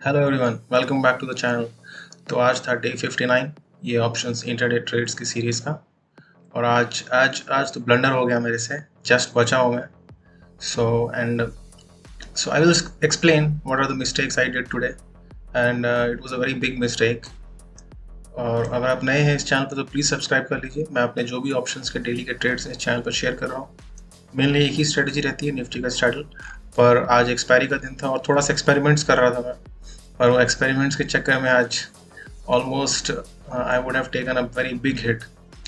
Hello everyone, welcome back to the channel. तो आज था डे 59 ये ऑप्शंस इंटरडे ट्रेड्स की सीरीज़ का। और आज तो ब्लंडर हो गया मेरे से, जस्ट बचा हूँ मैं। So I will explain what are the mistakes I did today and it was a very big mistake. और अगर आप नए हैं इस चैनल पर तो प्लीज़ सब्सक्राइब कर लीजिए। मैं अपने जो भी ऑप्शंस के डेली के ट्रेड्स इस चैनल पर शेयर कर रहा हूँ। मेनली एक ही स्ट्रेटजी रहती है, निफ्टी का स्ट्रैडल। पर आज एक्सपायरी का दिन था और थोड़ा सा एक्सपेरिमेंट्स कर रहा था मैं। और वो एक्सपेरिमेंट्स के चक्कर में आज almost I would have taken a very big hit,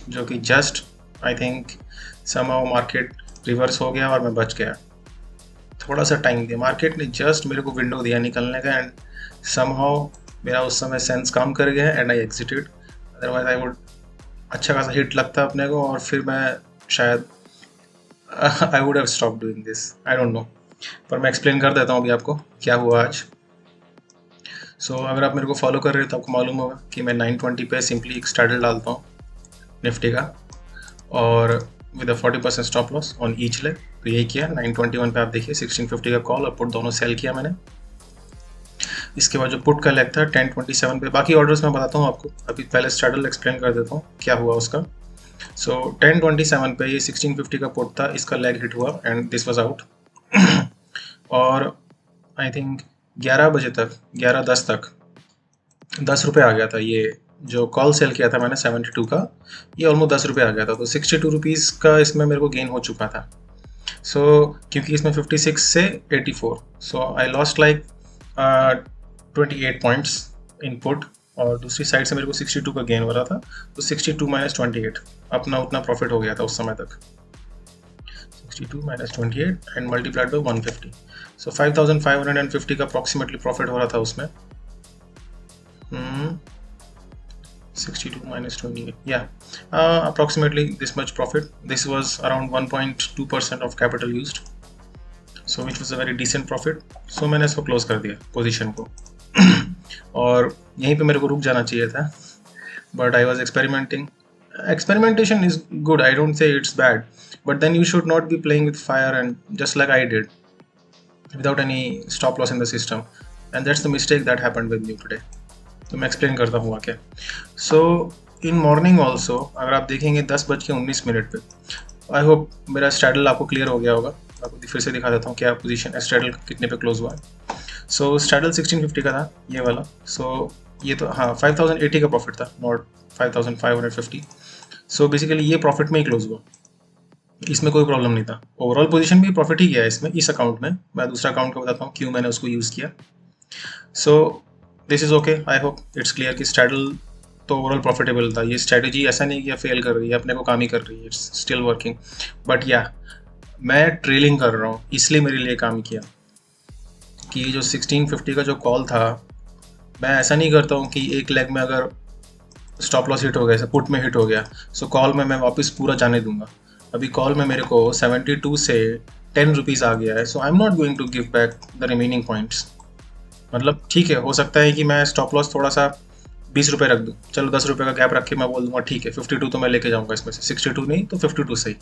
जो कि just I think somehow market reverse हो गया और मैं बच गया। थोड़ा सा टाइम दिया, मार्केट ने जस्ट मेरे को विंडो दिया निकलने का एंड समहाउ मेरा उस समय सेंस काम कर गया and I exerted. Otherwise I would अच्छा खासा हिट लगता अपने को और फिर मैं शायद आई would have stop doing this, I don't know. पर मैं एक्सप्लेन कर देता हूँ अभी आपको क्या हुआ आज। अगर आप मेरे को फॉलो कर रहे हो तो आपको मालूम होगा कि मैं 920 पे सिंपली एक स्ट्रैडल डालता हूँ निफ्टी का, और with a 40% stop loss on each leg. तो यही किया 921 पे, आप देखिए 1650 का कॉल और पुट दोनों सेल किया मैंने। इसके बाद जो पुट का लेग था 1027 पे, बाकी ऑर्डर्स मैं बताता हूँ आपको, अभी पहले स्ट्रैडल एक्सप्लेन कर देता हूँ क्या हुआ उसका। 1027 पे ये 1650 का पुट था, इसका लेग हिट हुआ एंड दिस वाज आउट। और आई थिंक 11 बजे तक, 11:10 तक 10 रुपये आ गया था। ये जो कॉल सेल किया था मैंने 72 का, ये ऑलमोस्ट 10 रुपये आ गया था। तो 62 रुपीज़ का इसमें मेरे को गेन हो चुका था। क्योंकि इसमें 56 से 84, I lost like 28 points in put. और दूसरी साइड से मेरे को 62 का गेन हो रहा था, तो 62 माइनस 28 अपना उतना प्रॉफिट हो गया था उस समय तक। 62 माइनस 28 एंड मल्टीप्लाइड बाई 150, 5550 का अप्रॉक्सीमेटली प्रॉफिट हो रहा था उसमें। 62 minus 28, yeah, approximately this much profit. This was around 1.2% of capital used, which was a very decent profit. मैंने इसको क्लोज कर दिया पोजीशन को। और यहीं पे मेरे को रुक जाना चाहिए था, but I was experimenting. Experimentation is good, I don't say it's bad, but then you should not be playing with fire and just like I did, without any stop loss in the system, and that's the mistake that happened with me today. तो मैं explain करता हूँ क्या। In morning also अगर आप देखेंगे 10:19 पे, I hope मेरा स्ट्रैडल आपको क्लियर हो गया होगा। आपको फिर से दिखा देता हूँ क्या पोजीशन, स्ट्रैडल कितने पे क्लोज हुआ है। स्ट्रैडल 1650 का था ये वाला। ये तो हाँ 5080 का प्रॉफिट था, नॉट 5550। बेसिकली ये प्रॉफिट में ही क्लोज हुआ, इसमें कोई प्रॉब्लम नहीं था। ओवरऑल पोजीशन भी प्रॉफिट ही गया है इसमें, इस अकाउंट में। मैं दूसरा अकाउंट का बताता हूँ क्यों मैंने उसको यूज़ किया। This is okay, I hope it's clear कि स्ट्रैडल तो ओवरऑल प्रॉफिटेबल था। ये स्ट्रैटेजी ऐसा नहीं कि फेल कर रही है, अपने को काम ही कर रही है, इट्स स्टिल वर्किंग। बट या मैं ट्रेलिंग कर रहा हूँ, इसलिए मेरे लिए काम किया कि जो 1650 का जो कॉल था, मैं ऐसा नहीं करता हूँ कि एक लेग में अगर स्टॉप लॉस हिट हो गया, पुट में हिट हो गया, कॉल में मैं वापस पूरा जाने दूंगा। अभी कॉल में मेरे को 72 से 10 रुपीज़ आ गया है, I am not going to give back the remaining points. मतलब ठीक है, हो सकता है कि मैं स्टॉप लॉस थोड़ा सा 20 रुपये रख दूँ, चलो 10 रुपये का गैप रख के मैं बोल दूंगा ठीक है 52 तो मैं लेके जाऊंगा इसमें से, 62 नहीं तो 52 सही।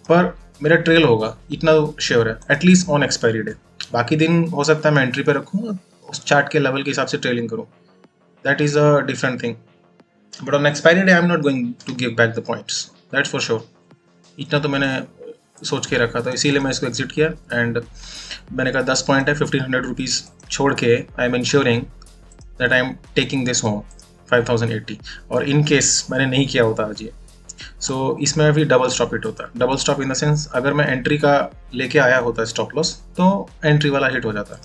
पर मेरा ट्रेल होगा इतना श्योर है, एटलीस्ट ऑन एक्सपायरी डे। बाकी दिन हो सकता है मैं एंट्री पे रखूँ, उस चार्ट के लेवल के हिसाब से ट्रेलिंग करूँ, that is a different thing. But on expiry day I am not going to give back the points, that's for sure. इतना तो मैंने सोच के रखा था, इसीलिए मैं इसको एग्जिट किया। एंड मैंने कहा 10 पॉइंट है, 1500 रुपीज़ छोड़ के I am ensuring that I am taking this home 5080। और इन केस मैंने नहीं किया होता आज ये, इसमें भी डबल स्टॉप हिट होता। Double stop in the sense, अगर मैं एंट्री का लेके आया होता स्टॉप लॉस तो एंट्री वाला हिट हो जाता।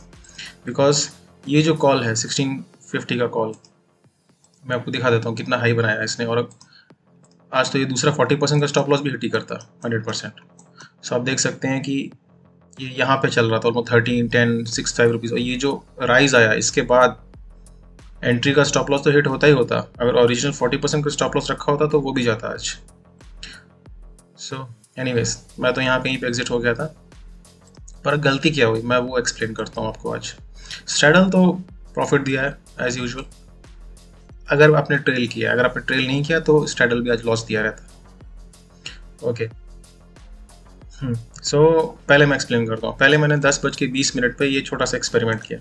बिकॉज ये जो कॉल है 1650 का कॉल, मैं आपको दिखा देता हूँ कितना हाई बनाया है इसने। और आज तो ये दूसरा 40% का स्टॉप लॉस भी हिट ही करता 100%। आप देख सकते हैं कि ये यहाँ पे चल रहा था ऑलमोस्ट 13, 10, 65 रुपीज़, और ये जो राइज आया इसके बाद एंट्री का स्टॉप लॉस तो हिट होता ही होता। अगर ओरिजिनल 40% का स्टॉप लॉस रखा होता तो वो भी जाता आज। एनीवेज, मैं तो यहाँ कहीं पे एग्जिट हो गया था, पर गलती क्या हुई मैं वो एक्सप्लेन करता हूँ आपको आज। स्ट्रैडल तो प्रॉफिट दिया है एज यूजुअल, अगर आपने ट्रेल किया। अगर आपने ट्रेल नहीं किया तो स्ट्रैडल भी आज लॉस दिया रहता। ओके, पहले मैं एक्सप्लेन करता हूँ। पहले मैंने 10:20 पे ये छोटा सा एक्सपेरिमेंट किया।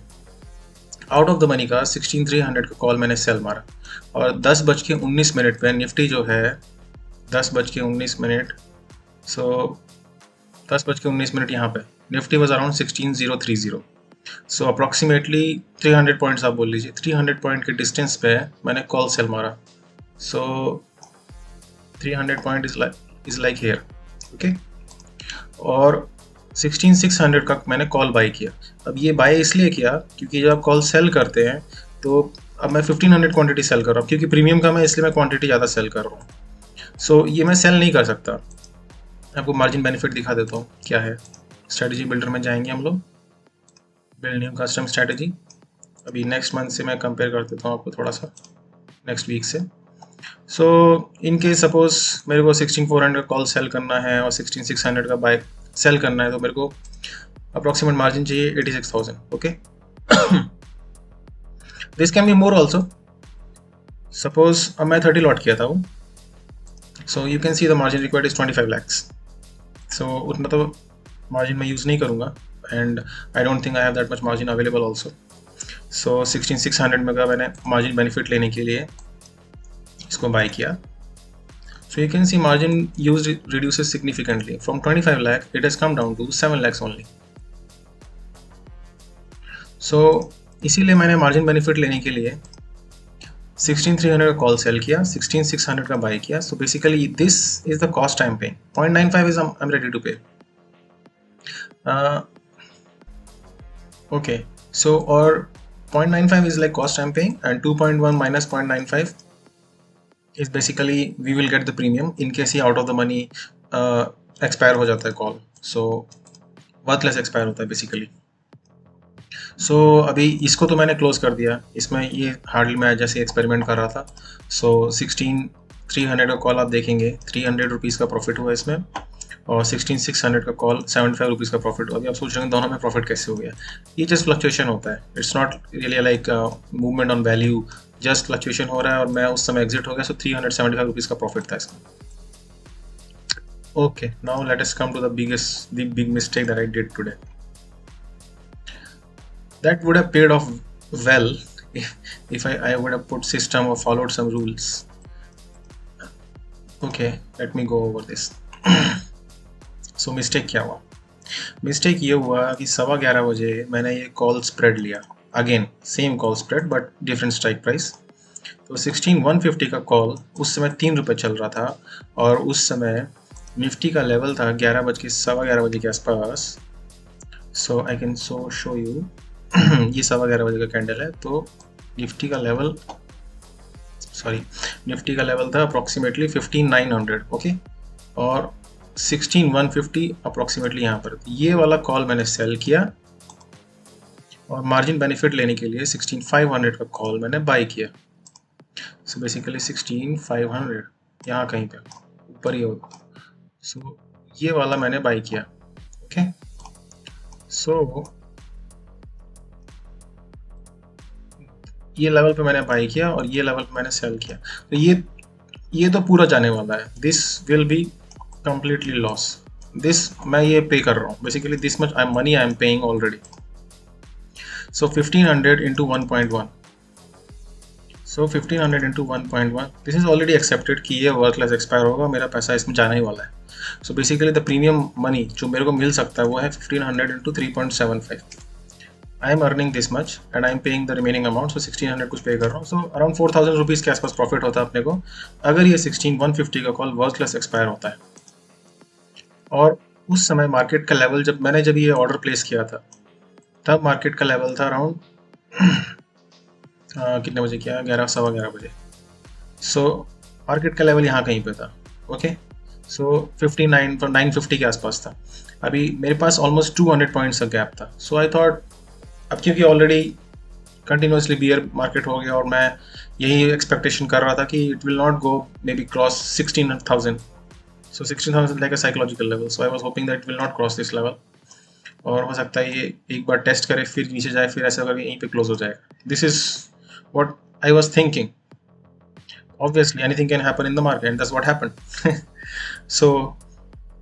आउट ऑफ द मनी का 16,300 का कॉल मैंने सेल मारा और 10:19 पे निफ्टी जो है 10:19 सो 10:19 यहाँ पे Nifty was around 16,030 so approximately 300 points आप बोल लीजिए 300 पॉइंट के डिस्टेंस पे मैंने कॉल सेल मारा so 300 point is like here okay और 16,600 का मैंने कॉल बाई किया। अब ये बाई इसलिए किया क्योंकि जब आप कॉल सेल करते हैं तो अब मैं 1500 क्वांटिटी सेल कर रहा हूँ क्योंकि प्रीमियम का मैं इसलिए मैं क्वांटिटी ज़्यादा सेल कर रहा हूँ सो ये मैं सेल नहीं कर सकता। आपको मार्जिन बेनिफिट दिखा देता हूँ क्या है। स्ट्रेटजी बिल्डर में जाएंगे हम लोग, बिल्ड न्यू कस्टम स्ट्रेटजी। अभी नेक्स्ट मंथ से मैं कंपेयर कर देता हूँ आपको थोड़ा सा नेक्स्ट वीक से। सो इन केस सपोज मेरे को 16,400 का कॉल सेल करना है और 16,600 का बाय सेल करना है तो मेरे को अप्रॉक्सीमेट मार्जिन चाहिए 86,000 okay. This can be more also. Suppose अब मैं 30 लॉट किया था वो so you can see the margin required is 25 lakhs so उतना तो मार्जिन मैं यूज़ नहीं करूँगा and I don't think I have that much margin available also. So 16,600 में का मैंने मार्जिन बेनिफिट लेने के लिए इसको बाय किया। So you can see margin used reduces significantly from 25 lakh it has come down to 7 lakhs only. So इसीलिए मैंने मार्जिन बेनिफिट लेने के लिए 16,300 का कॉल सेल किया, 16,600 का बाय किया. So basically this is the cost I'm paying. 0.95 is I'm ready to pay. Okay, so or 0.95 is like cost I'm paying and 2.1 minus 0.95 is basically we will get the premium in case he out of the money expire हो जाता है call. So worthless expire होता है basically. सो अभी इसको तो मैंने close कर दिया. इसमें ये हार्डली मैं जैसे एक्सपेरिमेंट कर रहा था. सो 16,300 का कॉल आप देखेंगे 300 रुपीज़ का प्रॉफिट हुआ इसमें और 16,600 का कॉल 75 रुपीज़ का प्रॉफिट हुआ. अभी आप सोच रहे हैं दोनों में प्रॉफिट कैसे हो गया. ये जस्ट फ्लक्चुएशन होता है. It's not really like movement on value. Just fluctuation हो रहा है और मैं उस समय एग्जिट हो गया. सो 375 रुपीज़ का प्रॉफिट था इसमें. Okay, now let us come to the big mistake that I did today. That would have paid off well if I would have put system or followed some rules. Okay, let me go over this. So mistake क्या हुआ? Mistake ये हुआ कि 11:15 बजे मैंने ये call spread लिया. Again same call spread but different strike price. तो 16,150 का कॉल उस समय 3 रुपये चल रहा था और उस समय निफ्टी का लेवल था 11:11 बजे के आसपास. So I can show you. ये 11:15 बजे का कैंडल है. तो निफ्टी का लेवल था अप्रॉक्सीमेटली 15,900. ओके, और 16,150 अप्रॉक्सीमेटली यहाँ पर. ये वाला कॉल मैंने सेल किया और मार्जिन बेनिफिट लेने के लिए 16,500 का कॉल मैंने बाय किया. सो बेसिकली 16,500 यहाँ कहीं पे ऊपर ही होगा. सो ये वाला मैंने बाय किया. ओके, सो ये लेवल पे मैंने बाई किया और ये लेवल पे मैंने सेल किया. तो ये तो पूरा जाने वाला है. This will be completely loss. This मैं ये पे कर रहा हूँ basically. This much money I am paying already. So 1500 into 1.1. So 1500 into 1.1 this is already accepted कि ये वर्थलेस एक्सपायर होगा. मेरा पैसा इसमें जाना ही वाला है. So basically the premium money जो मेरे को मिल सकता है वो है 1500 into 3.75. I am earning this much and I am paying the remaining amount. So 1600 कुछ पे कर रहा हूँ. So around 4,000 रुपीज़ के आसपास प्रॉफिट होता है अपने को अगर ये 16,150 का कॉल वर्थलेस एक्सपायर होता है. और उस समय मार्केट का लेवल जब ये ऑर्डर प्लेस किया था तब मार्केट का लेवल था अराउंड कितने बजे किया, 11:15 बजे. सो मार्केट का लेवल यहाँ कहीं पे था. ओके, सो 950 के आसपास था. अभी मेरे पास ऑलमोस्ट 200 पॉइंट्स का गैप था. सो आई थॉट अब क्योंकि ऑलरेडी कंटिन्यूसली बियर मार्केट हो गया और मैं यही एक्सपेक्टेशन कर रहा था कि it will not go may be cross 16,000. So 16,000 like a psychological level. So I was hoping that it will not cross this level और हो सकता है ये एक बार टेस्ट करे फिर नीचे जाए फिर ऐसा करके यहीं पे क्लोज हो जाएगा. This is what I was thinking. Obviously anything can happen in the market and that's what happened. So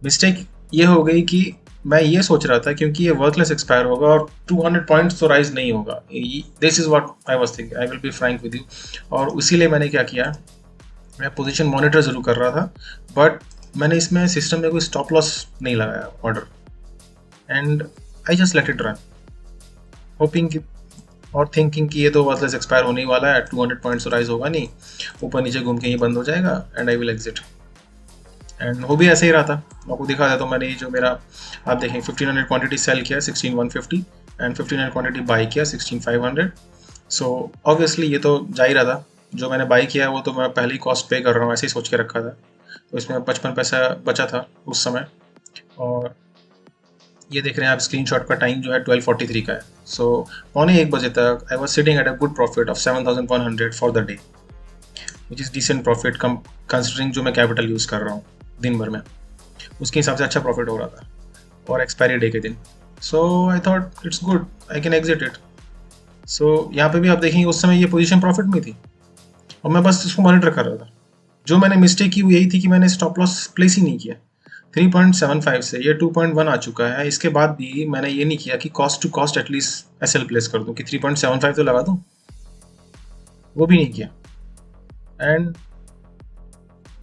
mistake ये हो गई कि मैं ये सोच रहा था क्योंकि ये वर्थलेस एक्सपायर होगा और 200 पॉइंट्स तो राइज नहीं होगा। This is what I was thinking, I will be frank with you. और इसीलिए मैंने क्या किया, मैं पोजीशन मॉनिटर ज़रूर कर रहा था, बट मैंने इसमें सिस्टम में कोई स्टॉप लॉस नहीं लगाया order, and I just let it run, hopping कि और थिंकिंग कि ये तो वर्थलेस एक्सपायर होने ही वाला है, 200 पॉइंट्स राइज होगा नहीं, ऊपर नीचे घूम के ही बंद हो जाएगा and I will exit. And वो भी ऐसे ही रहा था। आपको दिखा देता हूँ, मैंने ये जो मेरा, आप देखें 1500 क्वांटिटी सेल किया 16150 एंड 1500 क्वांटिटी बाई किया 16500। सो ऑब्वियसली ये तो जा ही रहा था। जो मैंने बाई किया है वो तो मैं पहले ही कॉस्ट पे कर रहा हूँ, ऐसे ही सोच के रखा था, तो इसमें 55 पैसा बचा था उस समय। और ये देख रहे हैं आप, स्क्रीनशॉट का टाइम जो है 12:43 का है। सो पौने 1 बजे तक I was sitting at a good profit of 7100 for the day, which is decent profit come considering जो मैं कैपिटल यूज़ कर रहा हूँ दिन भर में, उसके हिसाब से अच्छा प्रॉफिट हो रहा था और एक्सपायरी डे के दिन। So I thought it's good, I can exit it. So यहाँ पे भी आप देखेंगे उस समय ये पोजीशन प्रॉफिट में थी और मैं बस इसको मॉनिटर कर रहा था। जो मैंने मिस्टेक की वो यही थी कि मैंने स्टॉप लॉस प्लेस ही नहीं किया। 3.75 से ये 2.1 आ चुका है, इसके बाद भी मैंने ये नहीं किया कि cost to cost at least SL place कर दूं कि 3.75 तो लगा दूं, वो भी नहीं किया। And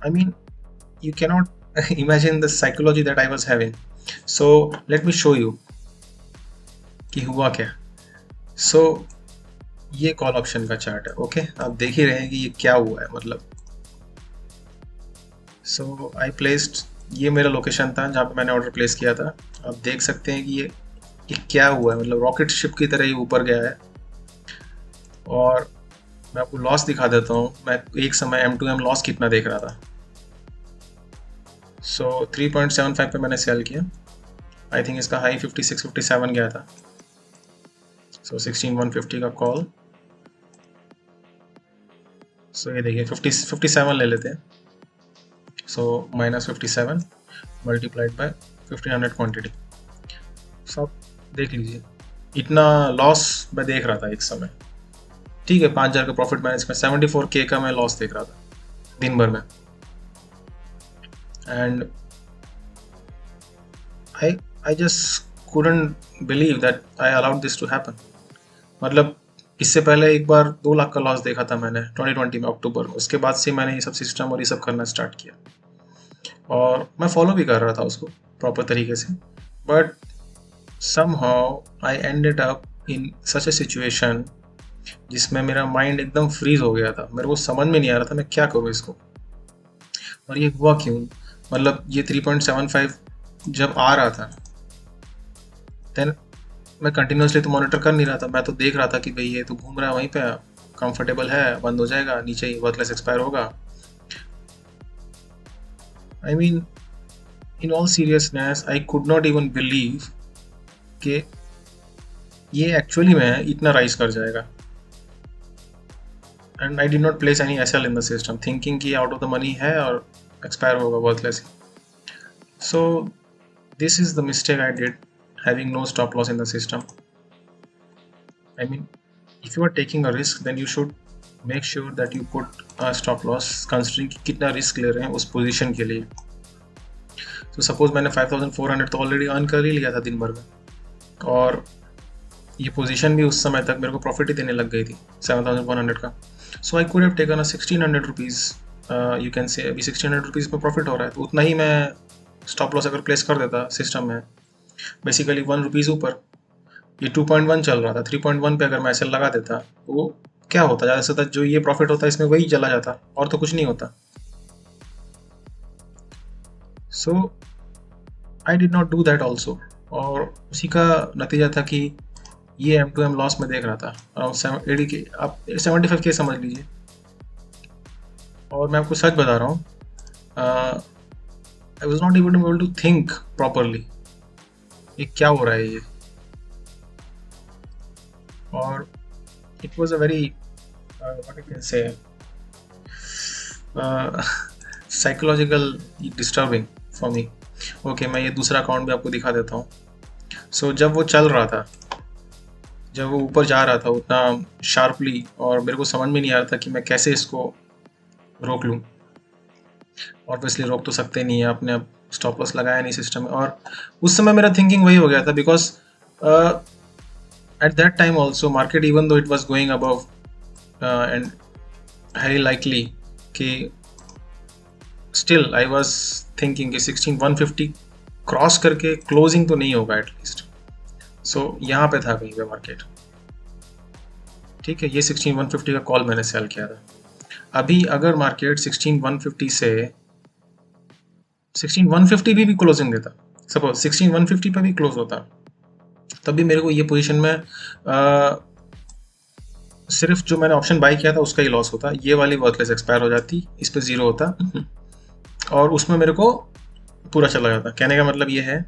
I mean you cannot imagine the psychology that I was having. So let me show you कि हुआ क्या। So ये कॉल ऑप्शन का चार्ट है, ओके आप देख ही रहे हैं कि ये क्या हुआ है। मतलब सो आई प्लेस्ड, ये मेरा लोकेशन था जहाँ पे मैंने ऑर्डर प्लेस किया था। आप देख सकते हैं कि ये क्या हुआ है, मतलब रॉकेट शिप की तरह ये ऊपर गया है। और मैं आपको लॉस दिखा देता हूँ, मैं एक समय M2M लॉस कितना देख रहा था। सो 3.75 पे मैंने सेल किया, आई थिंक इसका हाई 56-57 गया था। सो 16150 का कॉल। सो ये देखिए 57 ले लेते हैं। सो -57 मल्टीप्लाइड बाय 1500 क्वांटिटी। सब देख लीजिए, इतना लॉस मैं देख रहा था एक समय। ठीक है, 5000 का प्रॉफिट मैनेज में 74K का मैं लॉस देख रहा था दिन भर में। And I just couldn't believe that I allowed this to happen. मतलब इससे पहले एक बार 2 लाख का लॉस देखा था मैंने 2020 में अक्टूबर में। उसके बाद से मैंने ये सब सिस्टम और ये सब करना स्टार्ट किया और मैं फॉलो भी कर रहा था उसको प्रॉपर तरीके से। But somehow I ended up in such a situation जिसमें मेरा माइंड एकदम फ्रीज हो गया था। मेरे को समझ में नहीं आ रहा था मैं क्या करूँ इसको, और ये हुआ क्यों। मतलब ये 3.75 जब आ रहा था, देन मैं कंटिन्यूसली तो मॉनिटर कर नहीं रहा था, मैं तो देख रहा था कि भाई ये तो घूम रहा है वहीं पे, कंफर्टेबल है, बंद हो जाएगा, नीचे ही वर्थलेस एक्सपायर होगा। I mean in all seriousness I could not even believe कि ये एक्चुअली में इतना राइज कर जाएगा। And I did not place any SL in the system, thinking कि आउट ऑफ द मनी है और एक्सपायर होगा worthless. So this is the mistake I did, having no stop loss in the system. I mean, if you are taking a risk, then you should make sure that you put a stop loss considering कि कितना risk ले रहे हैं उस position के लिए। तो suppose मैंने 5400 तो ऑलरेडी अर्न कर ही लिया था दिन भर में, और ये पोजीशन भी उस समय तक मेरे को प्रॉफिट ही देने लग गई थी 7100 का। So I could have taken 1600 rupees, you can say अभी 1600 रुपीज़ में प्रॉफिट हो रहा है, तो उतना ही मैं स्टॉप लॉस अगर प्लेस कर देता सिस्टम में, बेसिकली 1 रुपीज़ ऊपर, ये 2.1 चल रहा था, 3.1 पे अगर मैं ऐसे लगा देता तो वो क्या होता, ज़्यादा से ज़्यादा जो ये प्रॉफिट होता है इसमें वही चला जाता और तो कुछ नहीं होता। So I did not do that also, और उसी का नतीजा था कि ये M2M लॉस में देख रहा था अराउंड 80 के, आप 75K समझ लीजिए। और मैं आपको सच बता रहा हूँ, I was not able to think properly ये क्या हो रहा है ये। और it was a very what I can say psychological disturbing for me. Okay, मैं ये दूसरा अकाउंट भी आपको दिखा देता हूँ। सो जब वो चल रहा था, जब वो ऊपर जा रहा था उतना शार्पली, और मेरे को समझ में नहीं आ रहा था कि मैं कैसे इसको रोक लूँ। ऑब्वियसली रोक तो सकते नहीं है, अपने स्टॉप लॉस लगाया नहीं सिस्टम में। और उस समय मेरा थिंकिंग वही हो गया था, because at that time also market, even though it was going above and highly likely कि still I was thinking कि 16150 क्रॉस करके क्लोजिंग तो नहीं होगा एटलीस्ट। सो यहाँ पे था कहीं पे मार्केट, ठीक है। ये 16150 का कॉल मैंने सेल किया था। अभी अगर मार्केट 16150 से 16150 भी क्लोजिंग देता, सपोज 16150 पे भी क्लोज होता, तब भी मेरे को ये पोजीशन में सिर्फ जो मैंने ऑप्शन बाई किया था उसका ही लॉस होता। ये वाली वर्थलेस एक्सपायर हो जाती, इस पे 0 होता और उसमें मेरे को पूरा चला जाता। कहने का मतलब ये है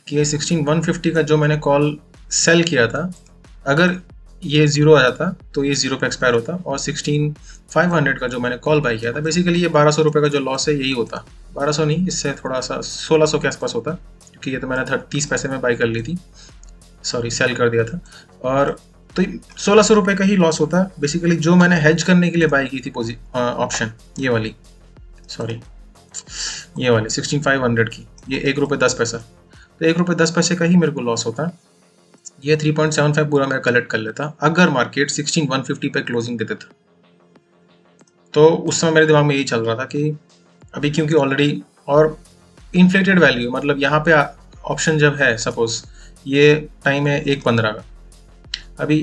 कि ये 16150 का जो मैंने कॉल सेल किया था, अगर ये 0 आ जाता तो ये 0 पे एक्सपायर होता, और 16500 का जो मैंने कॉल बाई किया था, बेसिकली ये 1200 रुपये का जो लॉस है यही होता। 1200 नहीं, इससे थोड़ा सा 1600 के आसपास होता, क्योंकि ये तो मैंने 30 पैसे में बाई कर ली थी, सॉरी सेल कर दिया था। और तो 1600 रुपये का ही लॉस होता बेसिकली, जो मैंने हेज करने के लिए बाई की थी ऑप्शन, ये वाली, सॉरी ये वाली 16500 की, ये 1 रुपये 10 पैसा, तो 1 रुपये 10 पैसे का ही मेरे को लॉस होता। ये 3.75 पूरा मैं कलेक्ट कर लेता अगर मार्केट 16150 पे क्लोजिंग देते था। तो उस समय मेरे दिमाग में यही चल रहा था कि अभी क्योंकि ऑलरेडी और इन्फ्लेटेड वैल्यू, मतलब यहाँ पे ऑप्शन जब है, सपोज ये टाइम है 1.15 का, अभी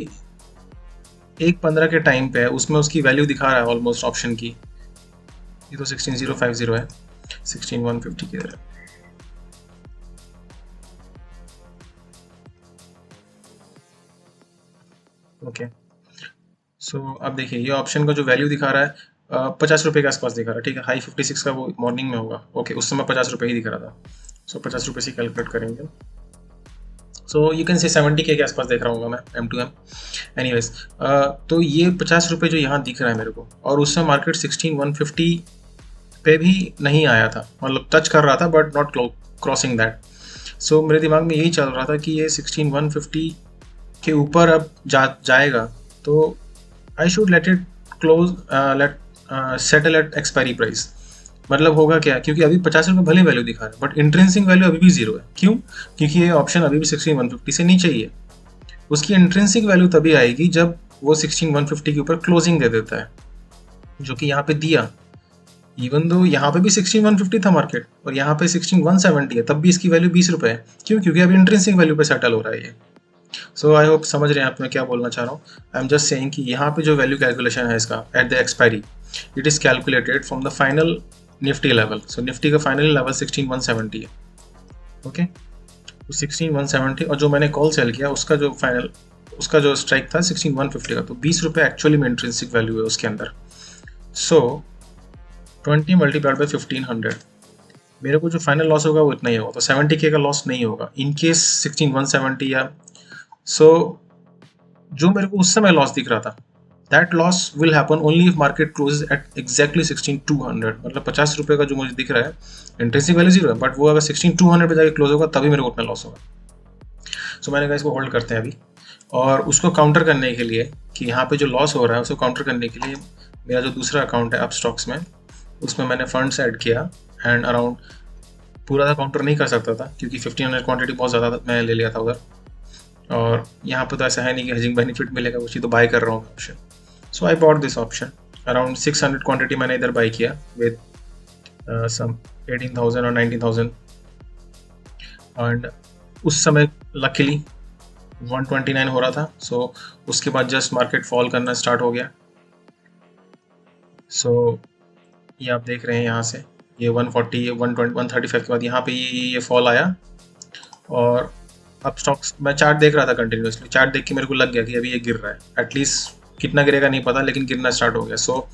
1.15 के टाइम पे उसमें उसकी वैल्यू दिखा रहा है ऑलमोस्ट ऑप्शन की, ये तो 16050 है, 16150 की तरह। ओके, सो अब देखिए ये ऑप्शन का जो वैल्यू दिखा रहा है 50 रुपये के आसपास दिखा रहा है, ठीक है। हाई 56 का वो मॉर्निंग में होगा, ओके, उस समय 50 रुपये ही दिख रहा था। सो 50 रुपये से कैलकुलेट करेंगे, सो यू कैन से 70K के आसपास देख रहा हूँ मैं M2M। एनीवेज, तो ये 50 रुपये जो यहाँ दिख रहा है मेरे को, और उस समय मार्केट 16150 पे भी नहीं आया था, मतलब टच कर रहा था बट नॉट क्रॉसिंग दैट। सो मेरे दिमाग में यही चल रहा था कि ये 16150 के ऊपर अब जाएगा तो I should let it close, let settle at expiry price. मतलब होगा क्या, क्योंकि अभी 50 रुपये भले वैल्यू दिखा रहा है बट इंट्रेंसिक वैल्यू अभी भी 0 है। क्यों? क्योंकि ये ऑप्शन अभी भी 16150 से नीचे ही है। उसकी इंट्रेंसिक वैल्यू तभी आएगी जब वो 16150 के ऊपर क्लोजिंग दे देता है, जो कि यहाँ पे दिया। इवन दो यहाँ पे भी 16150 था मार्केट और यहाँ पे 16170 है, तब भी इसकी वैल्यू 20 रुपये है। क्यों? क्योंकि अभी इंट्रेंसिक वैल्यू पे सेटल हो रहा है ये। सो आई होप समझ रहे हैं आप मैं क्या बोलना चाह रहा हूँ। आई एम जस्ट सेइंग कि यहाँ पे जो वैल्यू कैलकुलेशन है इसका at the expiry, it is calculated from the final Nifty level. So Nifty का फाइनल लेवल 16170 है, ओके, 16170, और जो मैंने कॉल सेल किया उसका जो फाइनल, उसका जो स्ट्राइक था 16150 का, तो 20 रुपये एक्चुअली में इंट्रेंसिक वैल्यू है उसके अंदर। सो 20 मल्टीप्लाइड बाई 1500, मेरे को जो फाइनल लॉस होगा वो इतना ही होगा, तो 70K का लॉस नहीं होगा इन केस 16170 या सो जो मेरे को उस समय लॉस दिख रहा था, that loss will happen only if market closes at exactly 16200। मतलब 50 रुपये का जो मुझे दिख रहा है इंट्रेंसिक वैल्यू 0 है, बट वो अगर 16200 पे जाके क्लोज होगा तभी मेरे को उतना लॉस होगा। सो मैंने कहा इसको होल्ड करते हैं अभी, और उसको काउंटर करने के लिए कि यहाँ पे जो लॉस हो रहा है उसको काउंटर करने के लिए मेरा जो दूसरा अकाउंट है अप स्टॉक्स में, उसमें मैंने फंड्स ऐड किया एंड अराउंड पूरा था काउंटर नहीं कर सकता था क्योंकि 1500 क्वांटिटी बहुत ज़्यादा मैं ले लिया था उधर, और यहाँ पे तो ऐसा है नहीं कि हेजिंग बेनिफिट मिलेगा, उसी तो बाय कर रहा हूँ option. So I bought this option, around 600 quantity मैंने इधर बाय किया विद सम 18,000 और 19,000, एंड उस समय लकीली 129 हो रहा था। सो उसके बाद जस्ट मार्केट फॉल करना स्टार्ट हो गया। सो ये आप देख रहे हैं यहाँ से ये 140 120 135 के बाद यहाँ पे ये फॉल आया, और अब स्टॉक्स मैं चार्ट देख रहा था कंटिन्यूसली, चार्ट देख के मेरे को लग गया कि अभी ये गिर रहा है, एटलीस्ट कितना गिरेगा नहीं पता लेकिन गिरना स्टार्ट हो गया। सो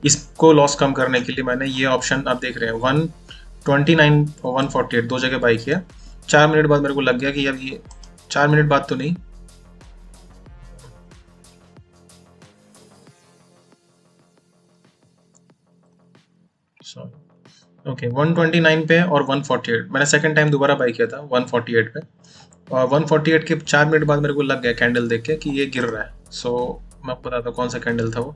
इसको लॉस कम करने के लिए मैंने ये ऑप्शन आप देख रहे हैं 129 और 148 दो जगह बाई किया। 4 मिनट बाद मेरे को लग गया कि अब ये 4 मिनट बाद तो नहीं, सॉरी, ओके 129 पे और 148 मैंने सेकंड टाइम दोबारा बाई किया था 148 पे, और 148 के 4 मिनट बाद मेरे को लग गया कैंडल देख के कि ये गिर रहा है। सो मैं आपको बताता हूँ कौन सा कैंडल था वो,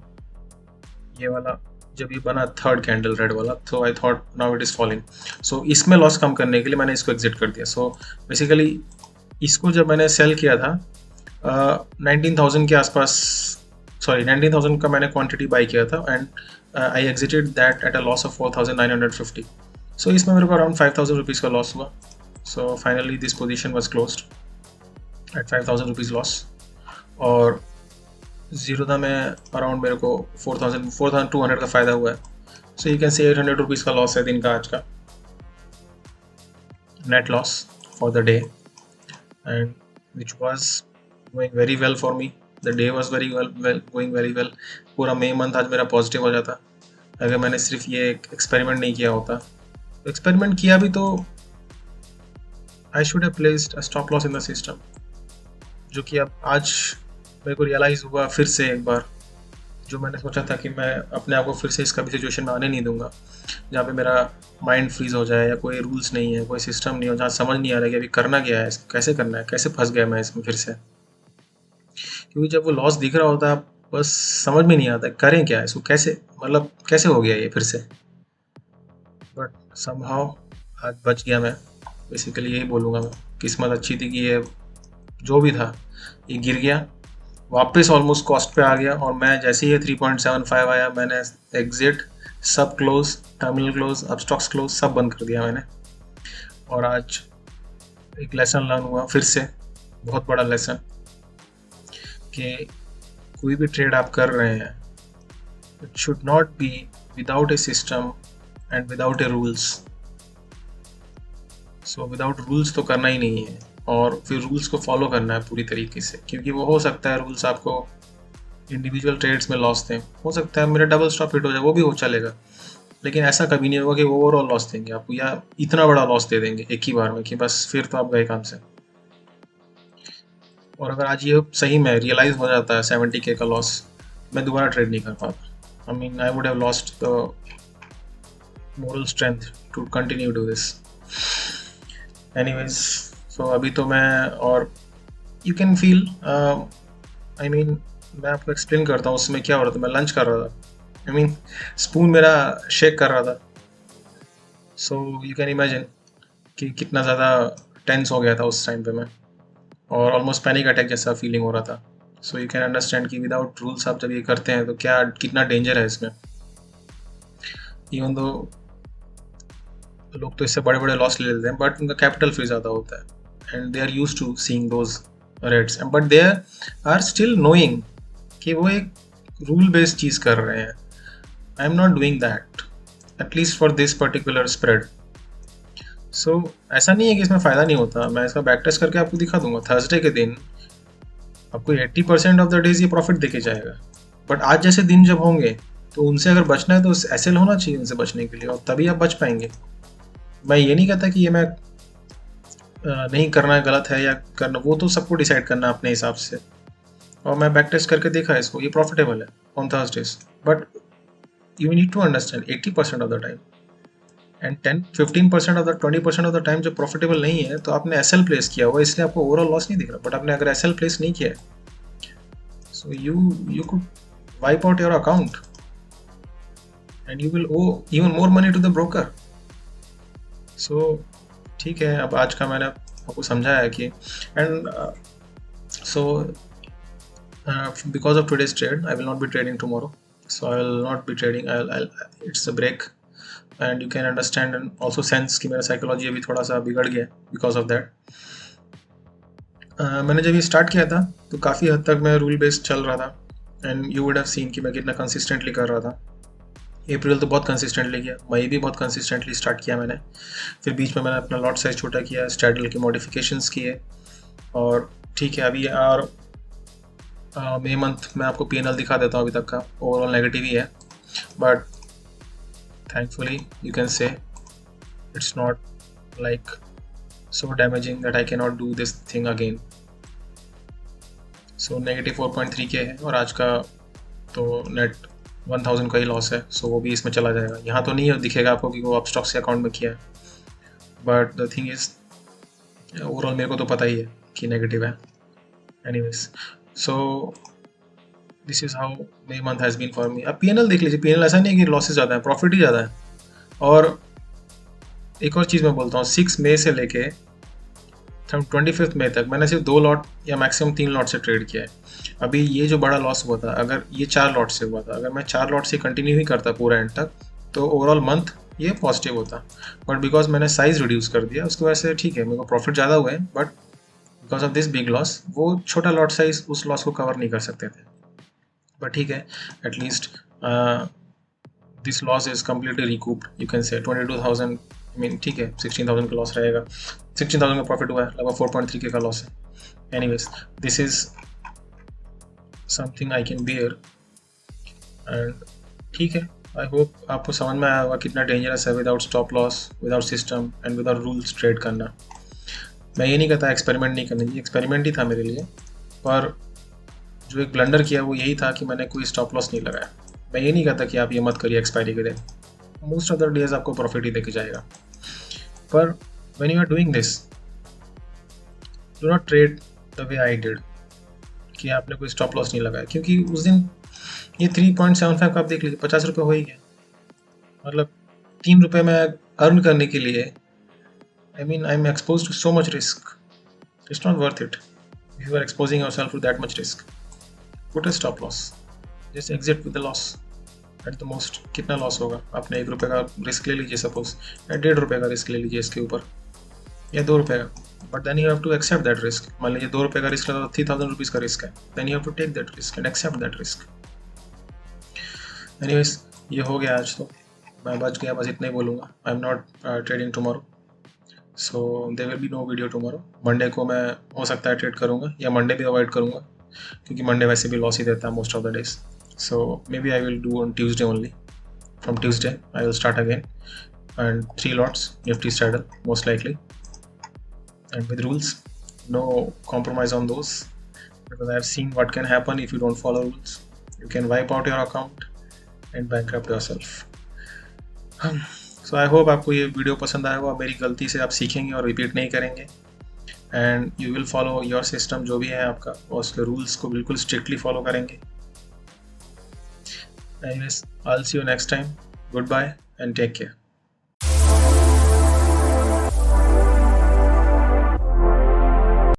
ये वाला जब ये बना थर्ड कैंडल रेड वाला, तो I thought now it is falling. So इसमें लॉस कम करने के लिए मैंने इसको एग्जिट कर दिया। सो बेसिकली इसको जब मैंने सेल किया था 19,000 के आसपास, सॉरी 19,000 का मैंने क्वांटिटी बाई किया था, and I exerted that at a loss of 4,950। सो इसमें मेरे को अराउंड 5,000 रुपीज़ का लॉस हुआ। So finally this position was closed eight 5,000 rupees loss. और जीरोधा में अराउंड मेरे को 4,200 का फ़ायदा हुआ है। सो यू कैन से 800 रुपीज़ का लॉस है दिन का आज का, net loss for the day, and which was going very well for me. The day was very well going very well. पूरा मई मंथ आज मेरा पॉजिटिव हो जाता अगर मैंने सिर्फ ये एक्सपेरिमेंट नहीं किया होता। एक्सपेरिमेंट किया भी तो I should have placed a stop loss in the system, जो कि अब आज मेरे को रियलाइज़ हुआ फिर से एक बार, जो मैंने सोचा था कि मैं अपने आप को फिर से इस कभी सिचुएशन में आने नहीं दूंगा जहाँ पे मेरा माइंड फ्रीज हो जाए या कोई रूल्स नहीं है, कोई सिस्टम नहीं हो, जहाँ समझ नहीं आ रहा है कि अभी करना क्या है, इसको कैसे करना है, कैसे फंस गया मैं इसमें फिर से। क्योंकि जब वो लॉस दिख रहा होता है बस समझ में नहीं आता करें क्या, इसको कैसे, मतलब कैसे हो गया ये फिर से। बट समहाउ आज बच गया मैं। बेसिकली यही बोलूँगा मैं, किस्मत अच्छी थी कि ये जो भी था ये गिर गया, वापस ऑलमोस्ट कॉस्ट पे आ गया, और मैं जैसे ही 3.75 आया मैंने एग्जिट, सब क्लोज, टर्मिनल क्लोज, अब स्टॉक्स क्लोज, सब बंद कर दिया मैंने। और आज एक लेसन लर्न हुआ फिर से, बहुत बड़ा लेसन, कि कोई भी ट्रेड आप कर रहे हैं it should not be without A system and without A rules. So without rules तो करना ही नहीं है, और फिर रूल्स को फॉलो करना है पूरी तरीके से, क्योंकि वो हो सकता है रूल्स आपको इंडिविजुअल ट्रेड्स में लॉस दें, हो सकता है मेरा डबल स्टॉप हिट हो जाए, वो भी हो चलेगा, लेकिन ऐसा कभी नहीं होगा कि वो ओवरऑल लॉस देंगे आपको, या इतना बड़ा लॉस दे देंगे एक ही बार में कि बस फिर तो आप गए काम से। और अगर आज ये सही में रियलाइज हो जाता है 70K का लॉस, मैं दोबारा ट्रेड नहीं कर पाता। I mean I would have lost the moral strength to continue do this. Anyways, so अभी तो मैं, और you can feel, I mean मैं आपको एक्सप्लेन करता हूँ उसमें क्या हो रहा था। मैं लंच कर रहा था, आई मीन स्पून मेरा शेक कर रहा था। सो यू कैन इमेजिन कि कितना ज़्यादा टेंस हो गया था उस टाइम पे मैं, और ऑलमोस्ट पैनिक अटैक जैसा फीलिंग हो रहा था। सो यू कैन अंडरस्टैंड कि विदाउट रूल्स आप जब ये करते हैं तो क्या कितना डेंजर है इसमें। इवन दो लोग तो इससे बड़े बड़े लॉस ले लेते हैं, बट उनका कैपिटल फ्री ज़्यादा होता है, and they are use to seeing those rates, but they are still knowing कि वो एक रूल बेस्ड चीज़ कर रहे हैं। I am not doing that, at least for this particular spread. So ऐसा नहीं है कि इसमें फ़ायदा नहीं होता, मैं इसका बैक टेस्ट करके आपको दिखा दूंगा। थर्सडे के दिन आपको 80% ऑफ द डेज ये प्रॉफिट देके जाएगा, बट आज जैसे दिन जब होंगे तो उनसे अगर बचना है तो एसएल होना चाहिए उनसे बचने के लिए, और तभी आप बच पाएंगे। मैं ये नहीं कहता कि ये मैं नहीं करना गलत है या करना, वो तो सबको डिसाइड करना अपने हिसाब से। और मैं बैक टेस्ट करके देखा इसको, ये प्रॉफिटेबल है on Thursdays, but you need to understand 80% of the time and 10-15% of the 20% of the time जब प्रॉफिटेबल नहीं है तो आपने एसएल प्लेस किया हुआ, इसलिए आपको ओवरऑल लॉस नहीं दिख रहा। बट आपने अगर एसएल प्लेस नहीं किया है so you could wipe out your account and you will owe even more money to the broker. So ठीक है, अब आज का मैंने आपको समझाया कि and so because of today's trade I will not be trading tomorrow, so I will not be trading. I'll it's a break, and you can understand and also sense कि मेरा साइकोलॉजी अभी थोड़ा सा बिगड़ गया because of that. मैंने जब ये स्टार्ट किया था तो काफ़ी हद तक मैं रूल बेस्ड चल रहा था, and you would have seen कि मैं कितना कंसिस्टेंटली कर रहा था। अप्रैल तो बहुत कंसिस्टेंटली किया, मई भी बहुत कंसिस्टेंटली स्टार्ट किया मैंने, फिर बीच में मैंने अपना लॉट साइज छोटा किया, स्ट्रैडल की मॉडिफिकेशंस किए, और ठीक है अभी। और मई मंथ मैं आपको पीएनएल दिखा देता हूँ, अभी तक का ओवरऑल नेगेटिव ही है, बट थैंकफुली यू कैन से it's not like so damaging that I cannot do this thing again. So negative 4.3K है, और आज का तो नेट 1000 का ही लॉस है, सो वो भी इसमें चला जाएगा। यहाँ तो नहीं दिखेगा आपको कि वो आप स्टॉक्स के अकाउंट में किया है, but the thing is overall मेरे को तो पता ही है कि नेगेटिव है। Anyways, so this is how May month has been for me. अब पीएनएल देख लीजिए, पीएनएल ऐसा नहीं है कि लॉसेज ज़्यादा है, प्रॉफिट ही ज़्यादा है। और एक और चीज़ मैं बोलता हूँ, 6 मई से लेके 25 मई तक मैंने सिर्फ 2 लॉट या मैक्सिमम 3 लॉट से ट्रेड किया है। अभी ये जो बड़ा लॉस हुआ था, अगर ये 4 लॉट से हुआ था, अगर मैं 4 लॉट से कंटिन्यू ही करता पूरा एंड तक, तो ओवरऑल मंथ ये पॉजिटिव होता। बट बिकॉज मैंने साइज रिड्यूस कर दिया, उसकी वजह से ठीक है, मेरे को प्रॉफिट ज़्यादा हुए, but because of this big loss वो छोटा लॉट साइज उस लॉस को कवर नहीं कर सकते थे। बट ठीक है, at least this loss is completely recouped, you can से 22,000, आई मीन ठीक है 16,000 का लॉस रहेगा, 16,000 का प्रॉफिट हुआ है, लगभग 4.3 का लॉस है। Anyways, this is something I can bear and ठीक है। आई होप आपको समझ में आया होगा कितना डेंजरस है without stop loss, without system and without rules trade करना। मैं ये नहीं कहता एक्सपेरिमेंट नहीं करना चाहिए, एक्सपेरिमेंट ही था मेरे लिए, पर जो एक ब्लंडर किया वो यही था कि मैंने कोई स्टॉप लॉस नहीं लगाया। मैं ये नहीं कहता कि आप ये मत करिए एक्सपायरी के दिन, मोस्ट अदर डेज आपको प्रॉफिट ही देके जाएगा। पर when you are doing this, do not trade the way I did, कि आपने कोई स्टॉप लॉस नहीं लगाया, क्योंकि उस दिन ये 3.75 का आप देख लीजिए, 50 रुपये हो ही गया। मतलब 3 रुपये में अर्न करने के लिए, I mean I am expose to so much risk, it's not worth it. If you are exposing yourself to that much risk, put a stop loss, just exit with the loss at the most. कितना loss होगा, आपने 1 रुपये का risk ले लीजिए suppose, या 1.5 रुपये का रिस्क ले लीजिए इसके ऊपर, या 2 रुपये का, but then you have to accept that risk. मान लीजिए 2 रुपये का रिस्क लगा तो 3,000 रुपीज़ का रिस्क है, then you have to take that risk and accept that risk. Anyways, ये हो गया आज, तो मैं बच गया, बस इतना ही बोलूँगा। I am not trading tomorrow, so there will be no video tomorrow. Monday को मैं हो सकता है ट्रेड करूँगा, या मंडे भी अवॉइड करूँगा, क्योंकि मंडे वैसे भी लॉस ही देता है most of the days. So maybe I will do on Tuesday only. From Tuesday, I will start again, and 3 lots, Nifty straddle most likely, and with rules, no compromise on those, because I have seen what can happen if you don't follow rules. You can wipe out your account and bankrupt yourself. So I hope आपको ये video पसंद आया होगा, मेरी गलती से आप सीखेंगे और रिपीट नहीं करेंगे, and you will follow your system जो भी है आपका, और उसके रूल्स को बिल्कुल स्ट्रिक्टली फॉलो करेंगे। Anyways, I'll see you next time. Goodbye and take care.